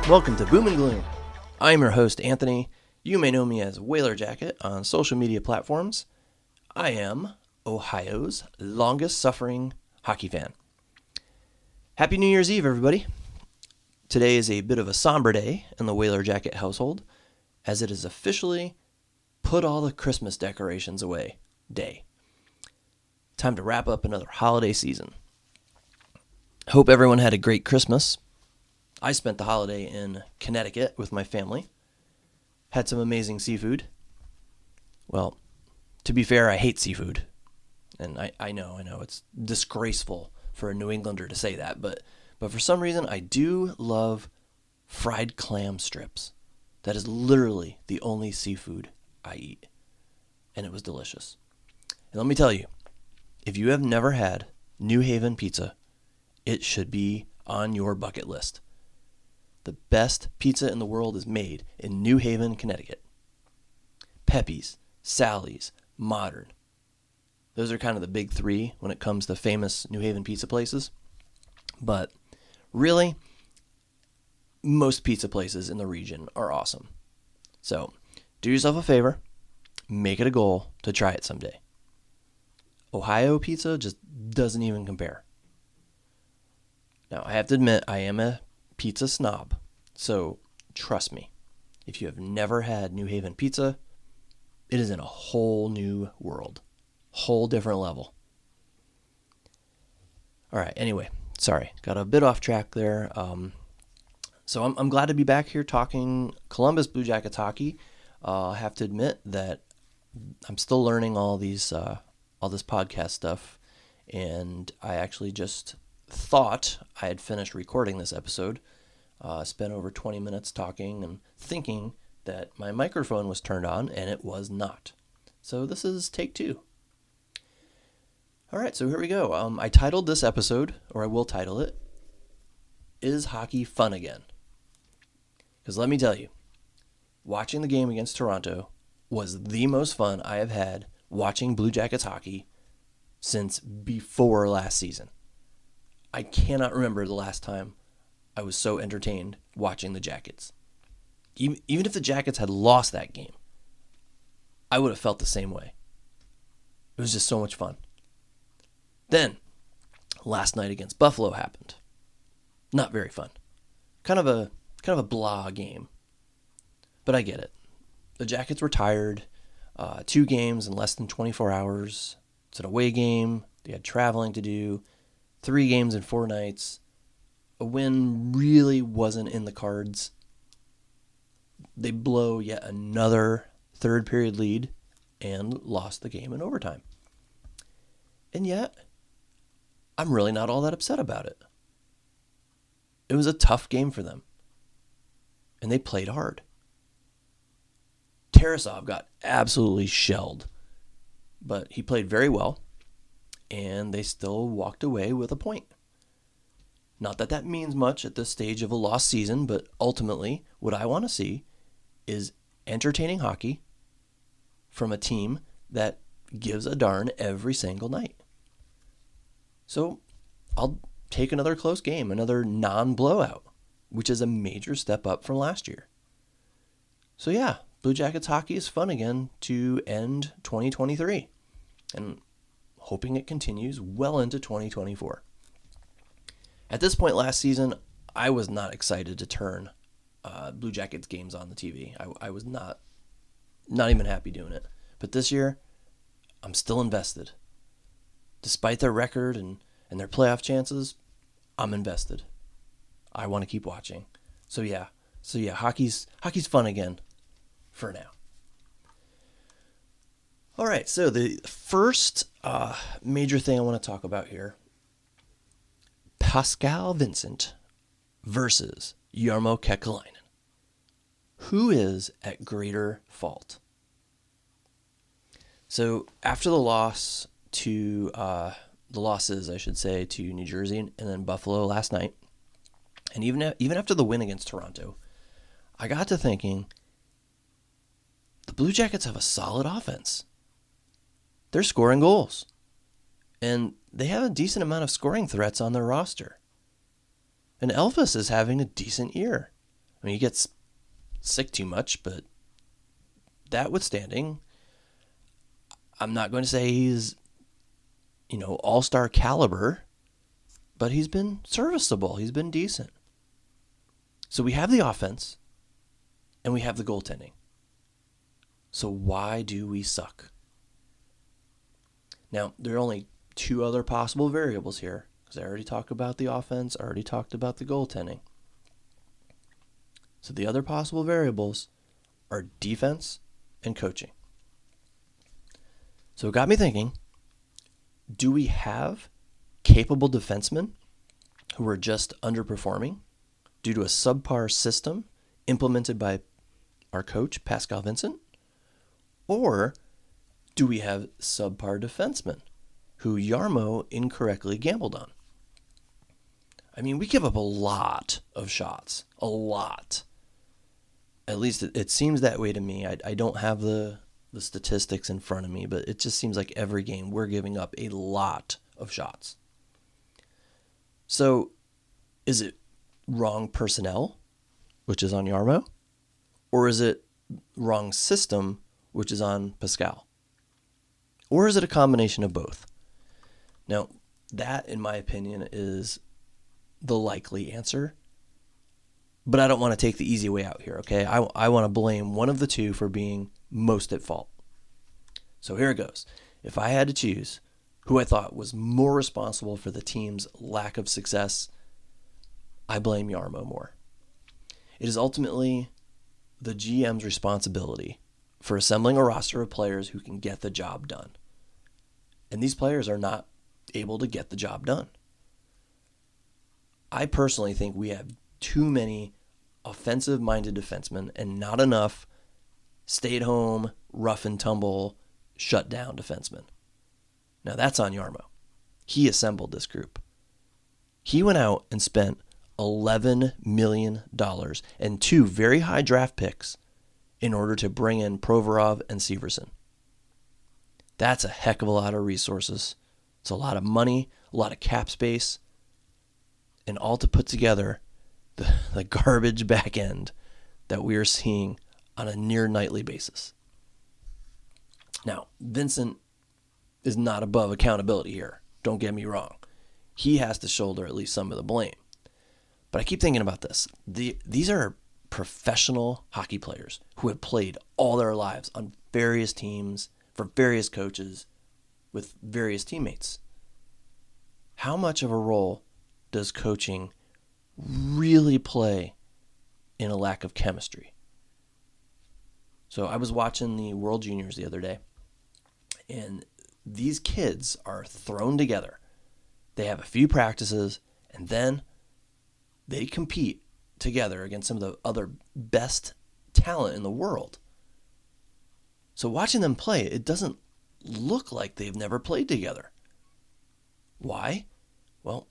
Welcome to Boom and Gloom. I'm your host, Anthony. You may know me as Whaler Jacket on social media platforms. I am Ohio's longest-suffering hockey fan. Happy New Year's Eve, everybody. Today is a bit of a somber day in the Whaler Jacket household, as it is officially put all the Christmas decorations away day. Time to wrap up another holiday season. Hope everyone had a great Christmas. I spent the holiday in Connecticut with my family. Had some amazing seafood. Well, to be fair, I hate seafood. And I know, it's disgraceful for a New Englander to say that, but for some reason I do love fried clam strips. That is literally the only seafood I eat. And it was delicious. And let me tell you, if you have never had New Haven pizza, it should be on your bucket list. The best pizza in the world is made in New Haven, Connecticut. Pepe's, Sally's, Modern. Those are kind of the big three when it comes to famous New Haven pizza places. But really, most pizza places in the region are awesome. So, do yourself a favor, make it a goal to try it someday. Ohio pizza just doesn't even compare. Now, I have to admit, I am a pizza snob, so trust me, if you have never had New Haven pizza, it is in a whole new world, whole different level. All right, anyway, sorry, got a bit off track there. So I'm glad to be back here talking Columbus Blue Jackets hockey. I have to admit that I'm still learning all this podcast stuff, and I actually just thought I had finished recording this episode. Spent over 20 minutes talking and thinking that my microphone was turned on, and it was not. So this is take 2. All right, so here we go. I titled this episode, or I will title it, Is Hockey Fun Again? Because let me tell you, watching the game against Toronto was the most fun I have had watching Blue Jackets hockey since before last season. I cannot remember the last time I was so entertained watching the Jackets. Even if the Jackets had lost that game, I would have felt the same way. It was just so much fun. Then, last night against Buffalo happened. Not very fun. Kind of a blah game. But I get it. The Jackets were tired. 2 games in less than 24 hours. It's an away game. They had traveling to do. 3 games in 4 nights. A win really wasn't in the cards. They blow yet another third period lead and lost the game in overtime. And yet, I'm really not all that upset about it. It was a tough game for them. And they played hard. Tarasov got absolutely shelled. But he played very well. And they still walked away with a point. Not that that means much at this stage of a lost season, but ultimately, what I want to see is entertaining hockey from a team that gives a darn every single night. So, I'll take another close game, another non-blowout, which is a major step up from last year. So yeah, Blue Jackets hockey is fun again to end 2023. And hoping it continues well into 2024. At this point last season, I was not excited to turn Blue Jackets games on the TV. I was not even happy doing it. But this year, I'm still invested. Despite their record and their playoff chances, I'm invested. I want to keep watching. So yeah, hockey's fun again for now. All right, so the first major thing I want to talk about here, Pascal Vincent versus Jarmo Kekalainen. Who is at greater fault? So after the losses, I should say, to New Jersey and then Buffalo last night, and even after the win against Toronto, I got to thinking, the Blue Jackets have a solid offense. They're scoring goals. And they have a decent amount of scoring threats on their roster. And Elvis is having a decent year. I mean, he gets sick too much, but that withstanding, I'm not going to say he's, all-star caliber, but he's been serviceable. He's been decent. So we have the offense and we have the goaltending. So why do we suck? Now, there are only two other possible variables here, because I already talked about the offense, I already talked about the goaltending. So the other possible variables are defense and coaching. So it got me thinking, do we have capable defensemen who are just underperforming due to a subpar system implemented by our coach, Pascal Vincent? Or do we have subpar defensemen who Jarmo incorrectly gambled on? I mean, we give up a lot of shots. A lot. At least it seems that way to me. I don't have the statistics in front of me, but it just seems like every game we're giving up a lot of shots. So, is it wrong personnel, which is on Jarmo? Or is it wrong system, which is on Pascal? Or is it a combination of both? Now, that, in my opinion, is the likely answer. But I don't want to take the easy way out here, okay? I want to blame one of the two for being most at fault. So here it goes. If I had to choose who I thought was more responsible for the team's lack of success, I blame Jarmo more. It is ultimately the GM's responsibility for assembling a roster of players who can get the job done. And these players are not able to get the job done. I personally think we have too many offensive-minded defensemen and not enough stay-at-home, rough-and-tumble, shut-down defensemen. Now that's on Jarmo. He assembled this group. He went out and spent $11 million and 2 very high draft picks in order to bring in Provorov and Severson. That's a heck of a lot of resources. It's a lot of money, a lot of cap space, and all to put together the garbage back end that we are seeing on a near nightly basis. Now, Vincent is not above accountability here. Don't get me wrong. He has to shoulder at least some of the blame. But I keep thinking about this. These are professional hockey players who have played all their lives on various teams, for various coaches, with various teammates. How much of a role does coaching really play in a lack of chemistry? So I was watching the World Juniors the other day, and these kids are thrown together. They have a few practices, and then they compete together against some of the other best talent in the world. So watching them play, it doesn't look like they've never played together. Why? Well,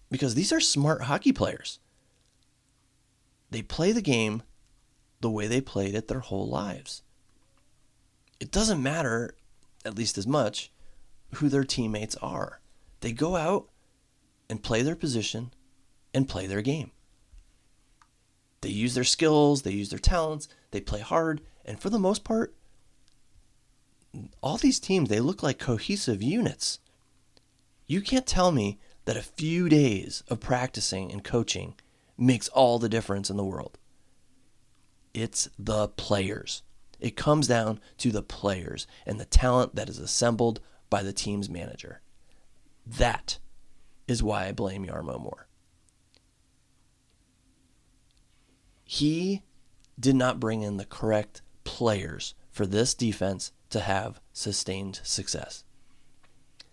because these are smart hockey players. They play the game the way they played it their whole lives. It doesn't matter, at least as much, who their teammates are. They go out and play their position and play their game. They use their skills, they use their talents, they play hard, and for the most part, all these teams, they look like cohesive units. You can't tell me that a few days of practicing and coaching makes all the difference in the world. It's the players. It comes down to the players and the talent that is assembled by the team's manager. That is why I blame Jarmo more. He did not bring in the correct players for this defense to have sustained success.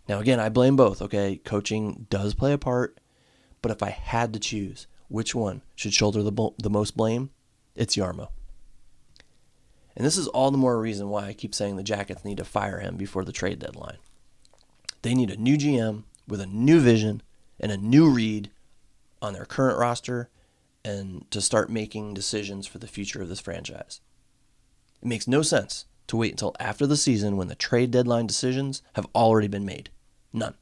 Now, again, I blame both, okay? Coaching does play a part, but if I had to choose which one should shoulder the most blame, it's Jarmo. And this is all the more reason why I keep saying the Jackets need to fire him before the trade deadline. They need a new GM with a new vision and a new read on their current roster and to start making decisions for the future of this franchise. It makes no sense to wait until after the season when the trade deadline decisions have already been made. None.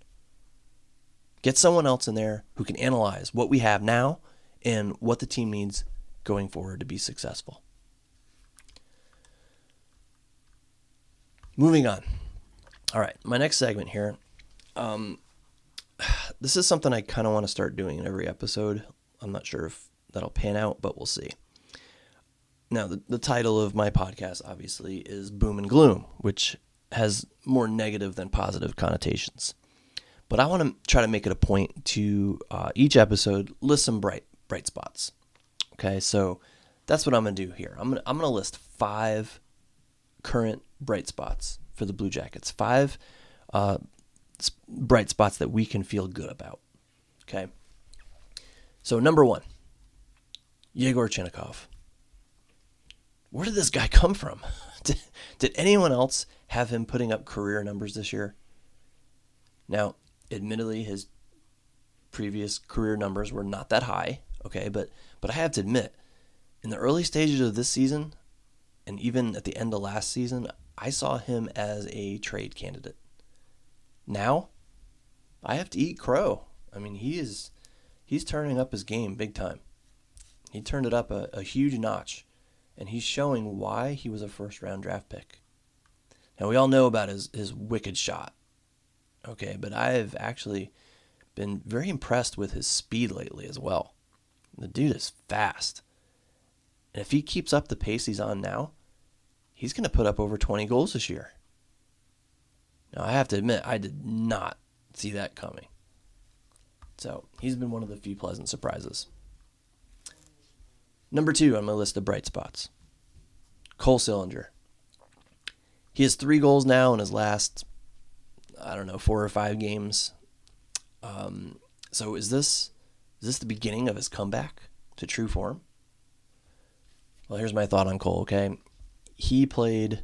Get someone else in there who can analyze what we have now and what the team needs going forward to be successful. Moving on. All right, my next segment here. This is something I kind of want to start doing in every episode. I'm not sure if that'll pan out, but we'll see. Now, the title of my podcast, obviously, is Boom and Gloom, which has more negative than positive connotations. But I want to try to make it a point to each episode list some bright spots. Okay, so that's what I'm going to do here. I'm going to list 5 current bright spots for the Blue Jackets. 5 bright spots that we can feel good about. Okay, so number 1, Yegor Chinakhov. Where did this guy come from? Did anyone else have him putting up career numbers this year? Now, admittedly, his previous career numbers were not that high, okay, but I have to admit, in the early stages of this season, and even at the end of last season, I saw him as a trade candidate. Now, I have to eat crow. I mean, he's turning up his game big time. He turned it up a huge notch. And he's showing why he was a first-round draft pick. Now, we all know about his wicked shot. Okay, but I've actually been very impressed with his speed lately as well. The dude is fast. And if he keeps up the pace he's on now, he's going to put up over 20 goals this year. Now, I have to admit, I did not see that coming. So, he's been one of the few pleasant surprises. Number 2 on my list of bright spots, Cole Sillinger. He has 3 goals now in his last, 4 or 5 games. So is this the beginning of his comeback to true form? Well, here's my thought on Cole, okay? He played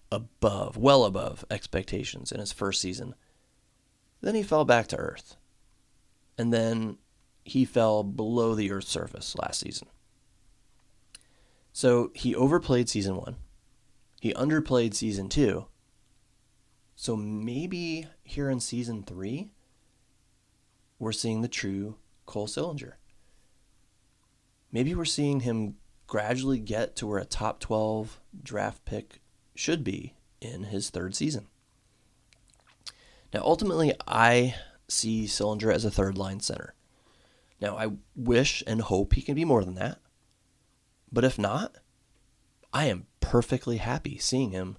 well above expectations in his first season. Then he fell back to earth. And then he fell below the earth's surface last season. So he overplayed season 1. He underplayed season 2. So maybe here in season 3, we're seeing the true Cole Sillinger. Maybe we're seeing him gradually get to where a top 12 draft pick should be in his 3rd season. Now, ultimately, I see Sillinger as a 3rd-line center. Now, I wish and hope he can be more than that. But if not, I am perfectly happy seeing him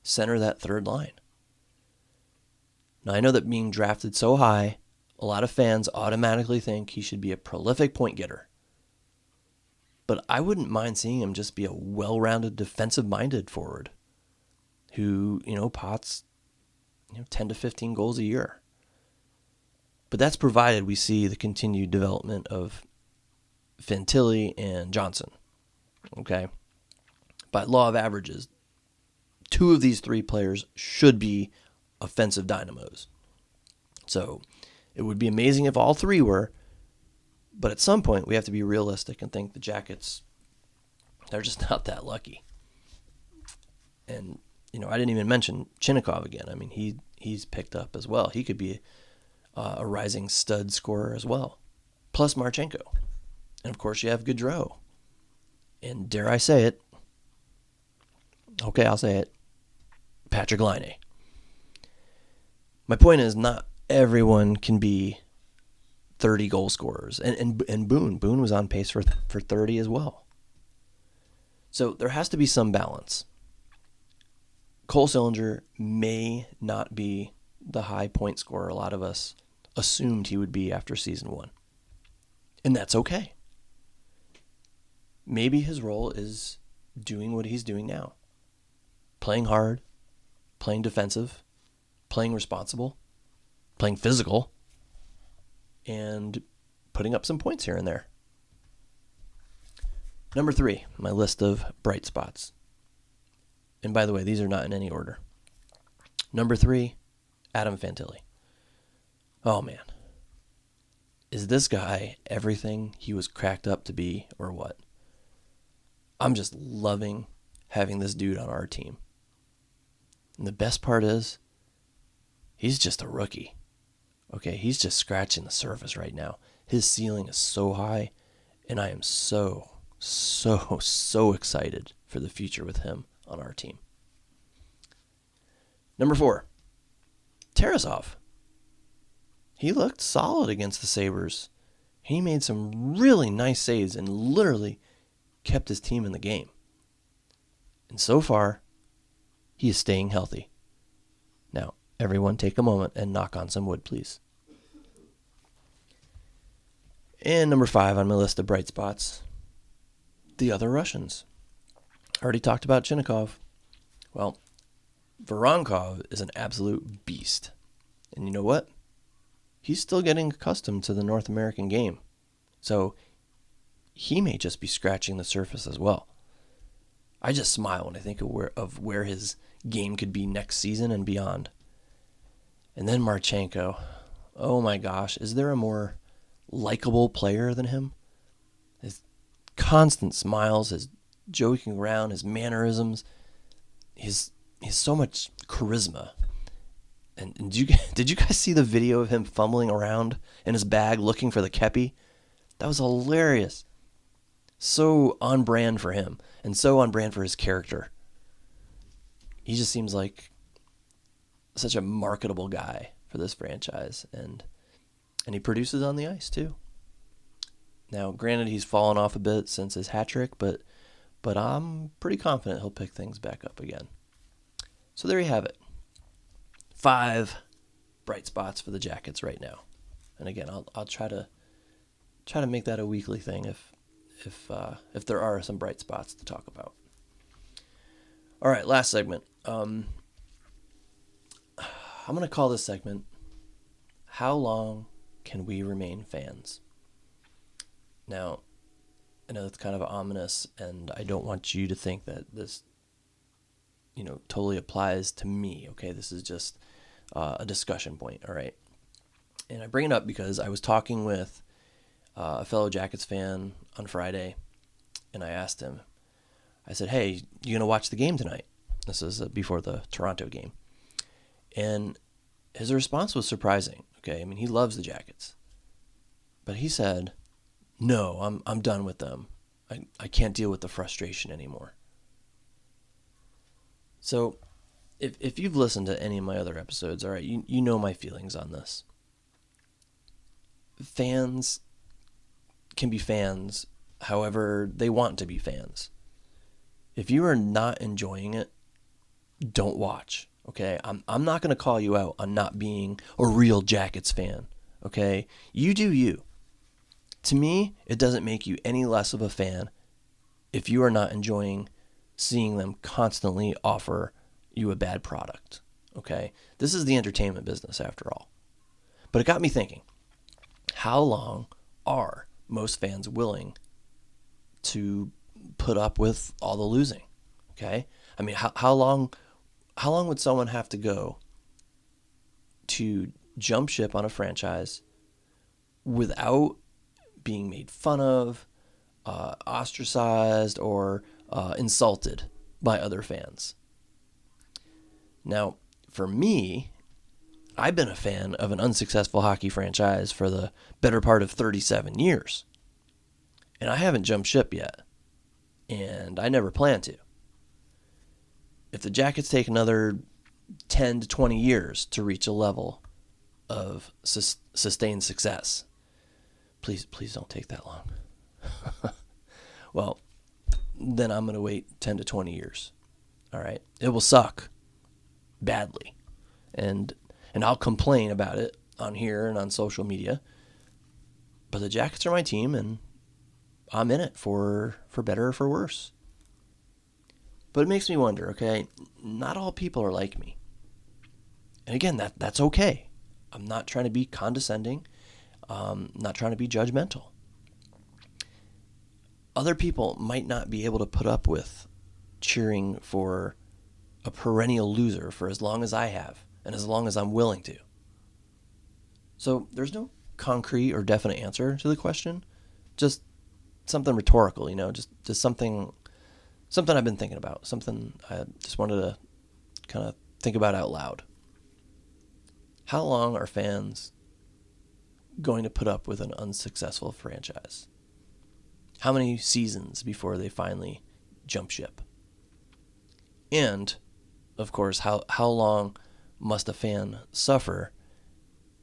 center that 3rd line. Now, I know that being drafted so high, a lot of fans automatically think he should be a prolific point getter. But I wouldn't mind seeing him just be a well-rounded defensive-minded forward who, pots 10 to 15 goals a year. But that's provided we see the continued development of Fantilli and Johnson. Okay? By law of averages, 2 of these 3 players should be offensive dynamos. So it would be amazing if all 3 were, but at some point we have to be realistic and think the Jackets, they're just not that lucky. And, I didn't even mention Chinakhov again. I mean, he's picked up as well. He could be a rising stud scorer as well. Plus Marchenko. And, of course, you have Gaudreau. And dare I say it, okay, I'll say it, Patrick Laine. My point is not everyone can be 30 goal scorers. And Boone was on pace for 30 as well. So there has to be some balance. Cole Sillinger may not be the high point scorer a lot of us assumed he would be after season 1. And that's okay. Maybe his role is doing what he's doing now. Playing hard, playing defensive, playing responsible, playing physical, and putting up some points here and there. Number 3, my list of bright spots. And by the way, these are not in any order. Number 3, Adam Fantilli. Oh man. Is this guy everything he was cracked up to be or what? I'm just loving having this dude on our team. And the best part is, he's just a rookie. Okay, he's just scratching the surface right now. His ceiling is so high, and I am so so excited for the future with him on our team. Number 4, Tarasov. He looked solid against the Sabres. He made some really nice saves and literally kept his team in the game. And so far, he is staying healthy. Now, everyone take a moment and knock on some wood, please. And number 5 on my list of bright spots, the other Russians. I already talked about Chinnikov. Well, Voronkov is an absolute beast. And you know what? He's still getting accustomed to the North American game. So he may just be scratching the surface as well. I just smile when I think of where his game could be next season and beyond. And then Marchenko. Oh my gosh, is there a more likable player than him? His constant smiles, his joking around, his mannerisms, he's so much charisma. And did you guys see the video of him fumbling around in his bag looking for the kepi? That was hilarious. So on brand for him, and so on brand for his character. He just seems like such a marketable guy for this franchise, and he produces on the ice too. Now, granted, he's fallen off a bit since his hat trick, but I'm pretty confident he'll pick things back up again. So there you have it. 5 bright spots for the Jackets right now, and again, I'll try to make that a weekly thing if there are some bright spots to talk about. All right, last segment. I'm going to call this segment, How Long Can We Remain Fans? Now, I know it's kind of ominous, and I don't want you to think that this, totally applies to me, okay? This is just a discussion point, all right? And I bring it up because I was talking with a fellow Jackets fan on Friday, and I asked him, I said, hey, you going to watch the game tonight? This is before the Toronto game. And his response was surprising, okay? I mean, he loves the Jackets. But he said, no, I'm done with them. I can't deal with the frustration anymore. So if you've listened to any of my other episodes, all right, you know my feelings on this. Fans can be fans however they want to be fans. If you are not enjoying it, don't watch, okay? I'm not going to call you out on not being a real Jackets fan, okay? You do you. To me, it doesn't make you any less of a fan if you are not enjoying seeing them constantly offer you a bad product, okay? This is the entertainment business after all. But it got me thinking, how long are most fans willing to put up with all the losing, okay? I mean, how long would someone have to go to jump ship on a franchise without being made fun of, ostracized, or insulted by other fans? Now, for me, I've been a fan of an unsuccessful hockey franchise for the better part of 37 years. And I haven't jumped ship yet. And I never plan to. If the Jackets take another 10 to 20 years to reach a level of sustained success, please don't take that long. Well, then I'm going to wait 10 to 20 years. All right? It will suck badly. And I'll complain about it on here and on social media. But the Jackets are my team, and I'm in it for better or for worse. But it makes me wonder, okay, not all people are like me. And again, that's okay. I'm not trying to be condescending. Not trying to be judgmental. Other people might not be able to put up with cheering for a perennial loser for as long as I have and as long as I'm willing to. So there's no concrete or definite answer to the question. Just something rhetorical, just something I've been thinking about, something I just wanted to kind of think about out loud. How long are fans going to put up with an unsuccessful franchise? How many seasons before they finally jump ship? And, of course, how long must a fan suffer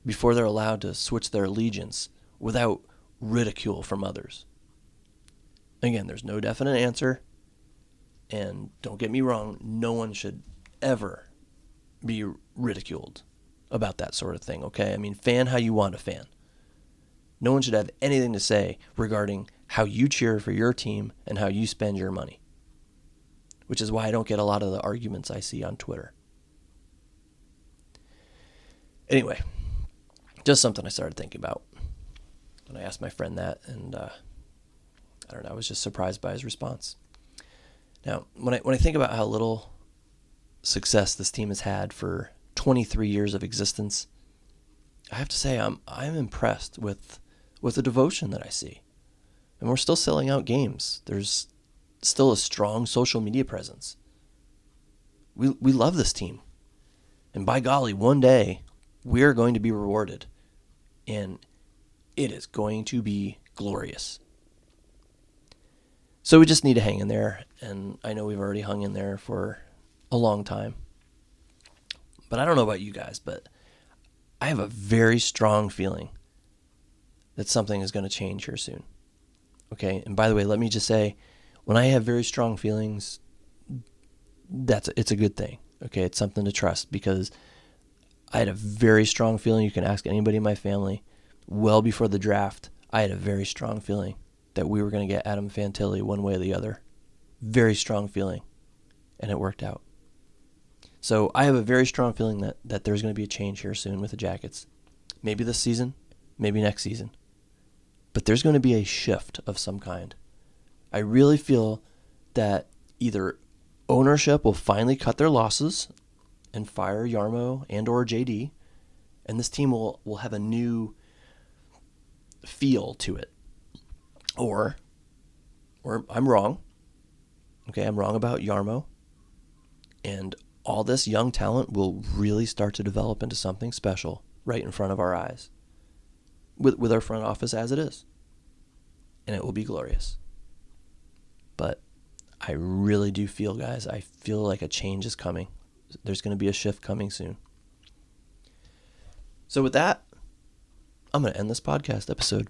before they're allowed to switch their allegiance without ridicule from others? Again, there's no definite answer. And don't get me wrong, no one should ever be ridiculed about that sort of thing, okay? I mean, fan how you want to fan. No one should have anything to say regarding how you cheer for your team and how you spend your money, which is why I don't get a lot of the arguments I see on Twitter. Anyway, just something I started thinking about when I asked my friend that, and I don't know, I was just surprised by his response. Now, when I think about how little success this team has had for 23 years of existence, I have to say I'm impressed with the devotion that I see. And we're still selling out games. There's still a strong social media presence. We love this team. And by golly, one day we are going to be rewarded. And it is going to be glorious. So we just need to hang in there. And I know we've already hung in there for a long time. But I don't know about you guys, but I have a very strong feeling that something is going to change here soon. Okay, and by the way, let me just say, when I have very strong feelings, it's a good thing. Okay, it's something to trust, because I had a very strong feeling. You can ask anybody in my family. Well before the draft, I had a very strong feeling that we were going to get Adam Fantilli one way or the other. Very strong feeling, and it worked out. So I have a very strong feeling that there's going to be a change here soon with the Jackets. Maybe this season, maybe next season. But there's going to be a shift of some kind. I really feel that either ownership will finally cut their losses and fire Yarmo and or JD, and this team will have a new feel to it. Or I'm wrong. Okay, I'm wrong about Yarmo. And all this young talent will really start to develop into something special right in front of our eyes. With our front office as it is. And it will be glorious. But I really do feel, guys, I feel like a change is coming. There's going to be a shift coming soon. So with that, I'm going to end this podcast episode.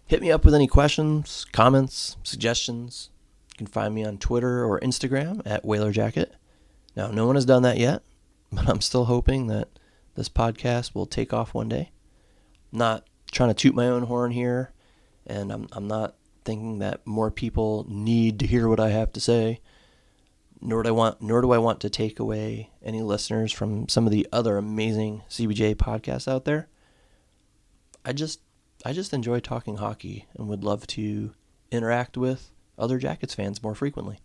Hit me up with any questions, comments, suggestions. You can find me on Twitter or Instagram at WhalerJacket. Now, no one has done that yet, but I'm still hoping that this podcast will take off one day. Not trying to toot my own horn here, and I'm not thinking that more people need to hear what I have to say, nor do I want to take away any listeners from some of the other amazing CBJ podcasts out there. I just enjoy talking hockey and would love to interact with other Jackets fans more frequently.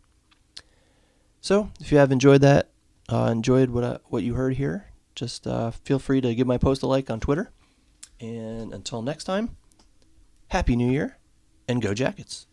So if you have enjoyed what you heard here, just feel free to give my post a like on Twitter. And until next time, Happy New Year, and go Jackets.